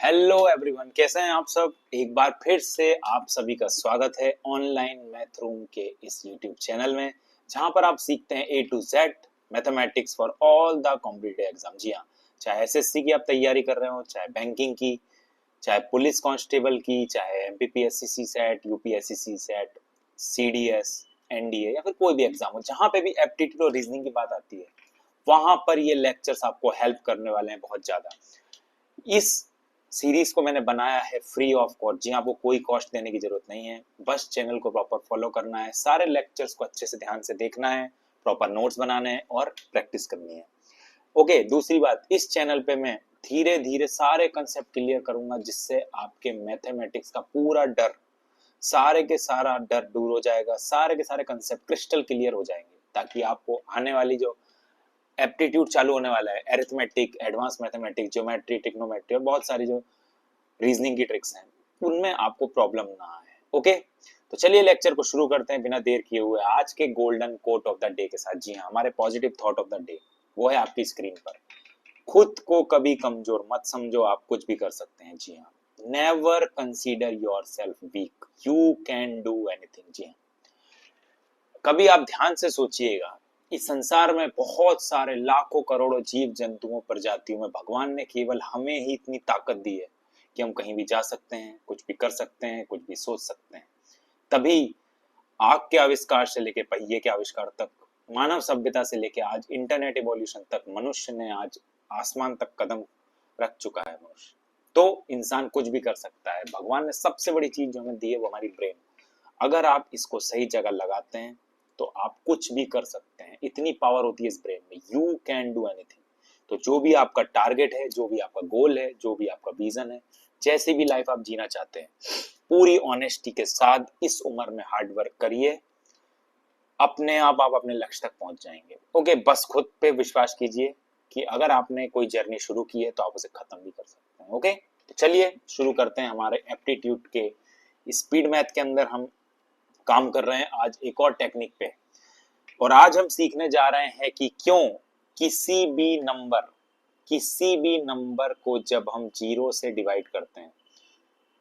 Hello everyone, कैसे हैं आप सब। एक बार फिर से आप सभी का स्वागत है ऑनलाइन मैथ रूम के इस यूट्यूब चैनल में, जहां पर आप सीखते हैं A to Z mathematics for all the competitive exam. जी हाँ, चाहे एसएससी की आप तैयारी कर रहे हो, चाहे बैंकिंग की, चाहे पुलिस कांस्टेबल की, चाहे MPPSC CSAT, UPSC CSAT, CDS, NDA या फिर कोई भी एग्जाम हो, जहां पे भी एप्टीट्यूड और रीजनिंग की बात आती है, वहां पर ये लेक्चर्स आपको हेल्प करने वाले हैं बहुत ज्यादा। इस सीरीज को मैंने बनाया है फ्री ऑफ कॉस्ट। जी, आपको कोई कॉस्ट देने की जरूरत नहीं है, बस चैनल को प्रॉपर फॉलो करना है, सारे लेक्चर्स को अच्छे से ध्यान से देखना है, प्रॉपर नोट्स बनाने हैं और प्रैक्टिस करनी है। ओके, दूसरी बात, इस चैनल पे मैं धीरे धीरे सारे कंसेप्ट क्लियर करूंगा, जिससे आपके मैथमेटिक्स का पूरा डर, सारे के सारा डर दूर हो जाएगा, सारे के सारे कंसेप्ट क्रिस्टल क्लियर हो जाएंगे, ताकि आपको आने वाली जो एप्टीट्यूड चालू होने वाला है, arithmetic, advance mathematics, geometry, trigonometry और बहुत सारी जो रीजनिंग की ट्रिक्स हैं, उनमें आपको प्रॉब्लम ना आए। ओके, तो चलिए लेक्चर को शुरू करते हैं बिना देर किए हुए आज के golden quote of the day के साथ। जी हाँ, हमारे positive thought of the day वो है आपकी स्क्रीन पर। खुद को कभी कमजोर मत समझो, आप कुछ भी कर सकते हैं। जी हाँ, never consider yourself weak, you can do anything. जी हाँ, कभी आप ध्यान से सोचिएगा, इस संसार में बहुत सारे लाखों करोड़ों जीव जंतुओं प्रजातियों में भगवान ने केवल हमें ही इतनी ताकत दी है कि हम कहीं भी जा सकते हैं, कुछ भी कर सकते हैं, कुछ भी सोच सकते हैं। तभी आग के आविष्कार से लेके पहिए के आविष्कार तक, मानव सभ्यता से लेके आज इंटरनेट इवोल्यूशन तक, मनुष्य ने आज आसमान तक कदम रख चुका है। मनुष्य तो इंसान कुछ भी कर सकता है। भगवान ने सबसे बड़ी चीज जो हमें दी है वो हमारी ब्रेन। अगर आप इसको सही जगह लगाते हैं तो आप कुछ भी कर सकते हैं। इतनी पावर होती है इस ब्रेन में, यू कैन डू एनीथिंग। तो जो भी आपका टारगेट है, जो भी आपका गोल है, जो भी आपका विजन है, जैसी भी लाइफ आप जीना चाहते हैं, पूरी ऑनेस्टी के साथ इस उम्र में हार्ड वर्क करिए, अपने आप अपने लक्ष्य तक पहुंच जाएंगे। ओके, बस खुद पे विश्वास कीजिए कि अगर आपने कोई जर्नी शुरू की है तो आप उसे खत्म भी कर सकते हैं। ओके, तो चलिए शुरू करते हैं हमारे एप्टीट्यूड के स्पीड मैथ के अंदर। हम काम कर रहे हैं आज एक और टेक्निक पे, और आज हम सीखने जा रहे हैं कि क्यों किसी भी नंबर को जब हम जीरो से डिवाइड करते हैं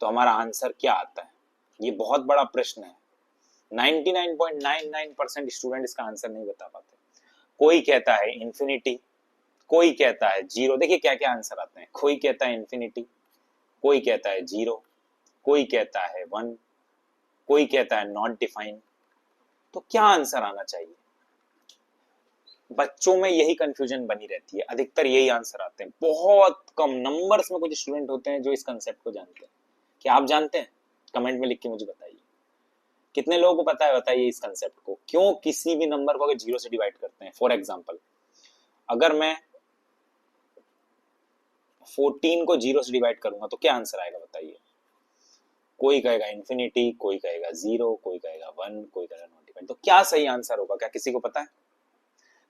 तो हमारा आंसर क्या आता है। ये बहुत बड़ा प्रश्न है। 99.99% स्टूडेंट इसका आंसर नहीं बता पाते। कोई कहता है इंफिनिटी, कोई कहता है जीरो। देखिए क्या क्या आंसर आते हैं। कोई कहता है इंफिनिटी, कोई कहता है जीरो, कोई कहता है वन, कोई कहता है नॉट डिफाइंड। तो क्या आंसर आना चाहिए? बच्चों में यही कंफ्यूजन बनी रहती है, अधिकतर यही आंसर आते हैं। बहुत कम नंबर्स में कुछ स्टूडेंट होते हैं जो इस कंसेप्ट को जानते हैं। क्या आप जानते हैं? कमेंट में लिख के मुझे बताइए, कितने लोगों को पता है? बताइए इस कंसेप्ट को, क्यों किसी भी नंबर को अगर जीरो से डिवाइड करते हैं। फॉर एग्जाम्पल, अगर मैं 14 को जीरो से डिवाइड करूंगा तो क्या आंसर आएगा बताइए। कोई कहेगा इंफिनिटी, कोई कहेगा जीरो, कोई कहेगा वन, कोई कहेगा नॉट डिफाइंड। तो क्या सही आंसर होगा? क्या किसी को पता है?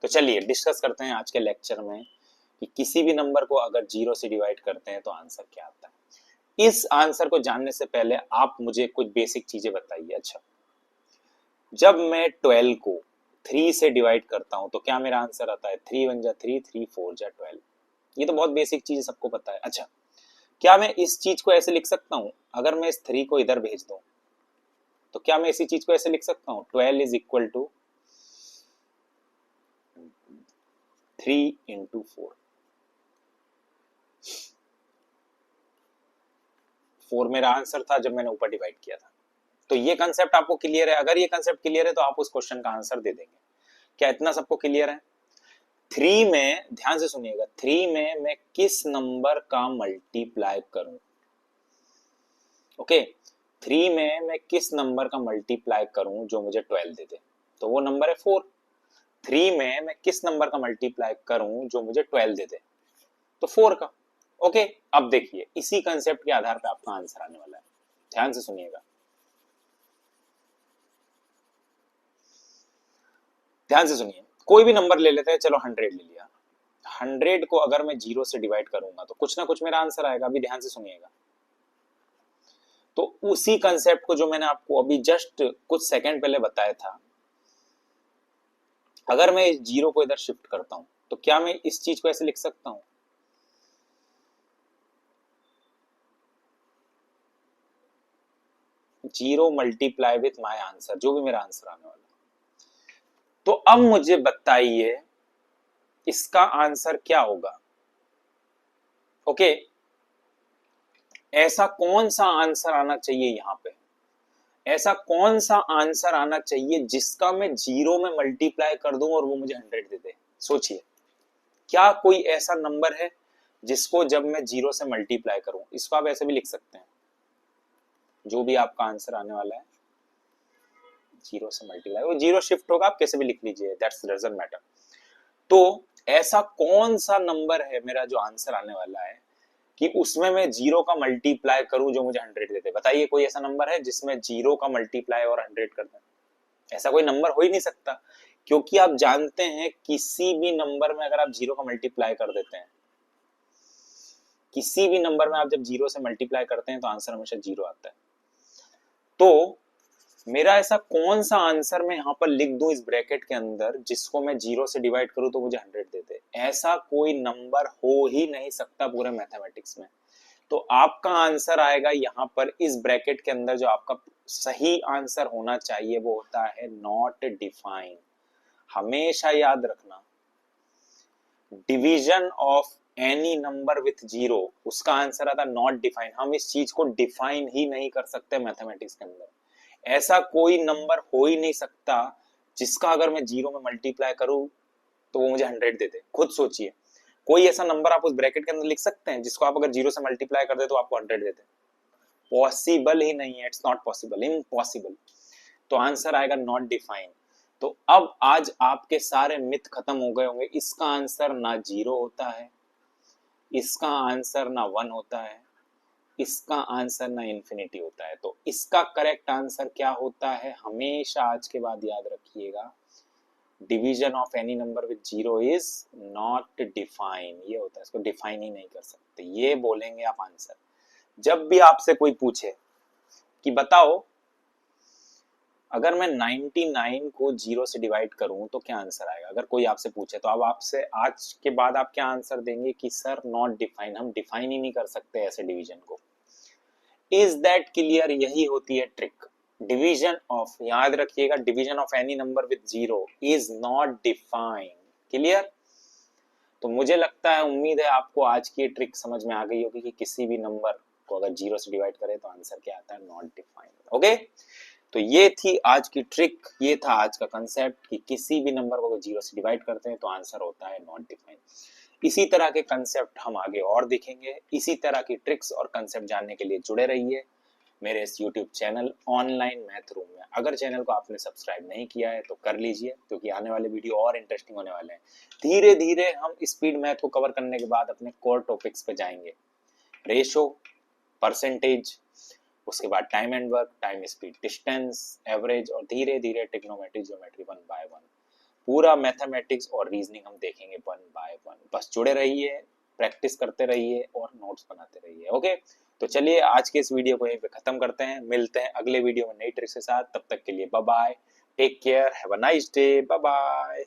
तो चलिए डिस्कस करते हैं आज के लेक्चर में कि किसी भी नंबर को अगर जीरो से डिवाइड करते हैं तो आंसर क्या आता है। इस आंसर को जानने से पहले आप मुझे कुछ बेसिक चीजें बताइए। अच्छा, जब मैं 12 को 3 से डिवाइड करता हूं तो क्या मेरा आंसर आता है? 3 वन जा 3, 3 4 जा 12। ये तो बहुत बेसिक चीज सबको पता है। अच्छा, क्या मैं इस चीज को ऐसे लिख सकता हूं? अगर मैं इस 3 को इधर भेज दूं तो क्या मैं इसी चीज को ऐसे लिख सकता हूं? 12 इज इक्वल टू 3 इंटू 4। 4 मेरा आंसर था जब मैंने ऊपर डिवाइड किया था। तो ये कंसेप्ट आपको क्लियर है? अगर ये कंसेप्ट क्लियर है तो आप उस क्वेश्चन का आंसर दे देंगे। क्या इतना सबको क्लियर है? 3 में, ध्यान से सुनिएगा, 3 में मैं किस नंबर का मल्टीप्लाई करूं? ओके, 3 में मैं किस नंबर का मल्टीप्लाई करूं जो मुझे 12 दे दे? तो वो नंबर है 4। 3 में मैं किस नंबर का मल्टीप्लाई करूं जो मुझे 12 दे दे? तो 4 का। ओके, अब देखिए इसी कंसेप्ट के आधार पर आपका आंसर आने वाला है। ध्यान से सुनिएगा, ध्यान से सुनिए। कोई भी नंबर ले लेते हैं, चलो 100 ले लिया। 100 को अगर मैं जीरो से डिवाइड करूंगा तो कुछ ना कुछ मेरा आंसर आएगा। अभी ध्यान से सुनिएगा। तो उसी कंसेप्ट को जो मैंने आपको अभी जस्ट कुछ सेकंड पहले बताया था, अगर मैं इस जीरो को इधर शिफ्ट करता हूं तो क्या मैं इस चीज को ऐसे लिख सकता हूं? Zero multiply with my answer, जो भी मेरा आंसर आने वाला। तो अब मुझे बताइए इसका आंसर क्या होगा। ओके, ऐसा कौन सा आंसर आना चाहिए यहां पे, ऐसा कौन सा आंसर आना चाहिए जिसका मैं जीरो में मल्टीप्लाई कर दूं और वो मुझे 100 दे दे। सोचिए, क्या कोई ऐसा नंबर है जिसको जब मैं जीरो से मल्टीप्लाई करूं, इसको आप ऐसे भी लिख सकते हैं, जो भी आपका आंसर आने वाला है जीरो से मल्टीप्लाई, वो जीरो शिफ्ट होगा, आप कैसे भी लिख लीजिए, दैट्स डजंट मैटर। तो ऐसा कौन सा नंबर है मेरा जो आंसर आने वाला है कि उसमें मैं जीरो का मल्टीप्लाई करूं जो मुझे 100 देते। बताइए कोई ऐसा नंबर है जिसमें जीरो का मल्टीप्लाई और 100 कर दें। ऐसा कोई नंबर हो ही नहीं सकता, क्योंकि आप जानते हैं किसी भी नंबर में अगर आप जीरो का मल्टीप्लाई कर देते हैं, किसी भी नंबर में आप जब जीरो से मल्टीप्लाई करते हैं तो आंसर हमेशा जीरो आता है। तो मेरा ऐसा कौन सा आंसर मैं यहाँ पर लिख दूं इस ब्रैकेट के अंदर जिसको मैं जीरो से डिवाइड करूं तो मुझे 100 दे दे। ऐसा कोई नंबर हो ही नहीं सकता पूरे मैथमेटिक्स में। तो आपका आंसर आएगा यहाँ पर इस ब्रैकेट के अंदर, जो आपका सही आंसर होना चाहिए वो होता है नॉट डिफाइन। हमेशा याद रखना, division of any number with zero, उसका आंसर आता नॉट डिफाइन। हम इस चीज को डिफाइन ही नहीं कर सकते मैथमेटिक्स के अंदर। ऐसा कोई नंबर हो ही नहीं सकता जिसका अगर मैं जीरो में मल्टीप्लाई करूं तो वो मुझे 100 दे दे। खुद सोचिए, कोई ऐसा नंबर आप उस ब्रैकेट के अंदर लिख सकते हैं जिसको आप अगर जीरो से मल्टीप्लाई कर दे तो आपको 100 दे दे? पॉसिबल ही नहीं है, इट्स नॉट पॉसिबल, इम्पॉसिबल। तो आंसर आएगा नॉट डिफाइन। तो अब आज आपके सारे मिथ खत्म हो गए होंगे। इसका आंसर ना जीरो होता है, इसका आंसर ना 1 होता है, इसका आंसर ना इन्फिनिटी होता है। तो इसका करेक्ट आंसर क्या होता है, हमेशा आज के बाद याद रखिएगा, division of any number with zero is not define. ये होता है, इसको डिफाइन ही नहीं कर सकते, ये बोलेंगे आप आंसर। जब भी आपसे कोई पूछे कि बताओ अगर मैं 99 को जीरो से डिवाइड करूं तो क्या आंसर आएगा, अगर कोई आपसे पूछे तो अब आपसे आज के बाद आप क्या आंसर देंगे कि सर नॉट डिफाइन, हम डिफाइन ही नहीं कर सकते ऐसे डिवीजन को। Is that clear? यही होती है ट्रिक। डिवीजन ऑफ, याद रखिएगा, division of any number with zero is not define. Clear? तो मुझे लगता है, उम्मीद है आपको आज की ट्रिक समझ में आ गई होगी कि किसी भी नंबर को अगर जीरो से डिवाइड करें तो आंसर क्या आता है, नॉट डिफाइन। ओके, तो ये थी आज की ट्रिक, ये था आज का कंसेप्ट कि किसी भी नंबर को अगर जीरो से डिवाइड करते हैं तो आंसर होता है नॉट डिफाइन। इसी तरह के कंसेप्ट हम आगे और देखेंगे। इसी तरह की ट्रिक्स और कंसेप्ट जानने के लिए जुड़े रहिए मेरे इस YouTube channel online math room में। अगर चैनल को आपने सब्सक्राइब नहीं किया है तो कर लीजिए, क्योंकि आने वाले वीडियो और इंटरेस्टिंग होने वाले हैं। धीरे धीरे हम स्पीड मैथ को कवर करने के बाद अपने कोर टॉपिक्स पे जाएंगे, रेशो, परसेंटेज, उसके बाद time and work, time speed distance, average, और धीरे धीरे ट्रिग्नोमेट्री, ज्योमेट्री 1 बाय 1 पूरा मैथमेटिक्स और रीजनिंग हम देखेंगे 1 बाय 1। बस जुड़े रहिए, प्रैक्टिस करते रहिए और नोट्स बनाते रहिए। ओके, तो चलिए आज के इस वीडियो को यहीं पे खत्म करते हैं। मिलते हैं अगले वीडियो में नई ट्रिक्स के साथ। तब तक के लिए bye bye, take care, have a nice day, bye bye.